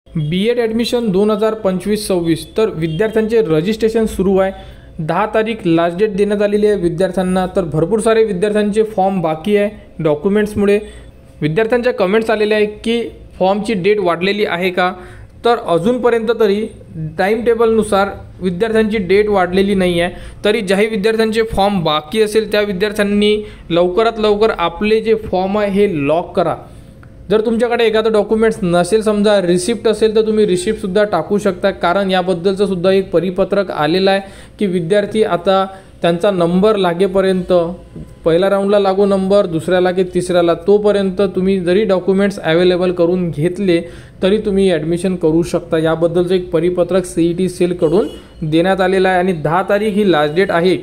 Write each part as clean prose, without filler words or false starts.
B.Ed admission 2025-26 तर विद्यार्थ्यांचे registration सुरू आहे। 10 तारीख लास्ट डेट देण्यात आलेली आहे विद्यार्थ्यांना। तर भरपूर सारे विद्यार्थ्यांचे फॉर्म बाकी आहे डॉक्युमेंट्समुळे। विद्यार्थ्यांच्या कमेंट्स आलेल्या आहे की फॉर्मची डेट वाढलेली आहे का, तर अजूनपर्यंत तरी टाइम टेबलनुसार विद्यार्थ्यांची डेट वाढलेली नाही आहे। तरी ज्याही विद्यार्थ्यांचे फॉर्म बाकी असेल त्या विद्यार्थ्यांनी लवकरात लवकर आपले जे फॉर्म आहे हे लॉक करा। जर तुमच्याकडे एखादं डॉक्युमेंट्स नसेल, समजा रिसिप्ट असेल, तर तुम्ही रिसिप्टसुद्धा टाकू शकता, कारण याबद्दलचं सुद्धा एक परिपत्रक आलेलं आहे की विद्यार्थी आता त्यांचा नंबर लागेपर्यंत, पहिल्या राऊंडला लागो नंबर, दुसऱ्या लागे तिसऱ्याला, तोपर्यंत तुम्ही जरी डॉक्युमेंट्स अवेलेबल करून घेतले तरी तुम्ही ॲडमिशन करू शकता। याबद्दलचं एक परिपत्रक CET सेलकडून देण्यात आलेलं आहे आणि 10 तारीख ही लास्ट डेट आहे।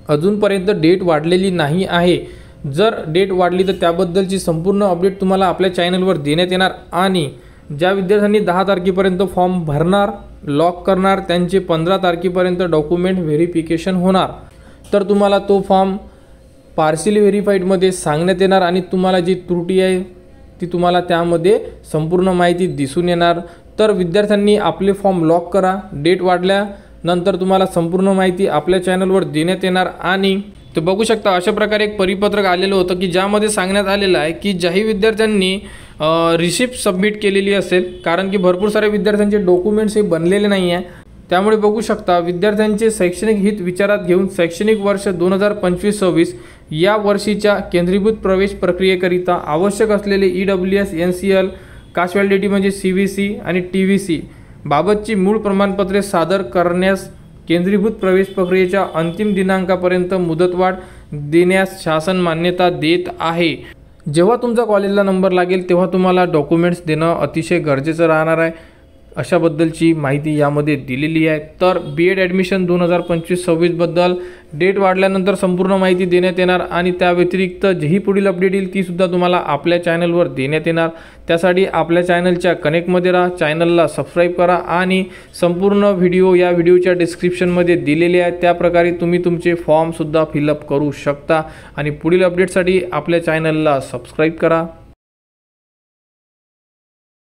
अजूनपर्यंत डेट वाढलेली नाही आहे। जर डेट वाढली तर त्याबद्दलची संपूर्ण अपडेट तुम्हाला आपल्या चॅनलवर देण्यात येणार आणि ज्या विद्यार्थ्यांनी 10 तारखेपर्यंत फॉर्म भरणार, लॉक करणार, त्यांचे 15 तारखेपर्यंत डॉक्युमेंट व्हेरिफिकेशन होणार, तर तुम्हाला तो फॉर्म पार्शियली व्हेरीफाईडमध्ये सांगण्यात येणार आणि तुम्हाला जी त्रुटी आहे ती तुम्हाला त्यामध्ये संपूर्ण माहिती दिसून येणार। तर विद्यार्थ्यांनी आपले फॉर्म लॉक करा। डेट वाढल्यानंतर तुम्हाला संपूर्ण माहिती आपल्या चॅनलवर देण्यात येणार आणि तर बघू शकता अशा प्रकारे एक परिपत्रक आलेलं होतं की ज्यामध्ये सांगण्यात आलेलं आहे की ज्याही विद्यार्थ्यांनी रिसिप्ट सबमिट केलेली असेल, कारण की भरपूर सारे विद्यार्थ्यांचे डॉक्युमेंट्स हे बनलेले नाही आहे, त्यामुळे बघू शकता विद्यार्थ्यांचे शैक्षणिक हित विचारात घेऊन शैक्षणिक वर्ष 2025-26 या वर्षीच्या केंद्रीभूत प्रवेश प्रक्रियेकरिता आवश्यक असलेले EWS NCL कास्ट व्हॅलिडिटी म्हणजे CVC आणि TVC बाबतची मूळ प्रमाणपत्रे सादर करण्यास केंद्रीभूत प्रवेश प्रक्रियेच्या अंतिम दिनांकापर्यंत मुदतवाढ देण्यास शासन मान्यता देत आहे। जेव्हा तुमचा कॉलेजला नंबर लागेल तेव्हा तुम्हाला डॉक्युमेंट्स देणं अतिशय गरजेचं राहणार आहे, अशाबद्दलची माहिती यामध्ये दिलेली आहे। तर B.Ed ॲडमिशन 2025-26 बद्दल डेट वाढल्यानंतर संपूर्ण माहिती देण्यात येणार आणि त्या व्यतिरिक्त जेही पुढील अपडेट येईल ती सुद्धा तुम्हाला आपल्या चॅनलवर देण्यात येणार। त्यासाठी आपल्या चॅनलच्या कनेक्टमध्ये राहा, चॅनलला सबस्क्राईब करा आणि संपूर्ण व्हिडिओ या व्हिडिओच्या डिस्क्रिप्शनमध्ये दिलेले आहेत, त्या प्रकारे तुम्ही तुमचे फॉर्मसुद्धा फिलअप करू शकता आणि पुढील अपडेटसाठी आपल्या चॅनलला सबस्क्राईब करा।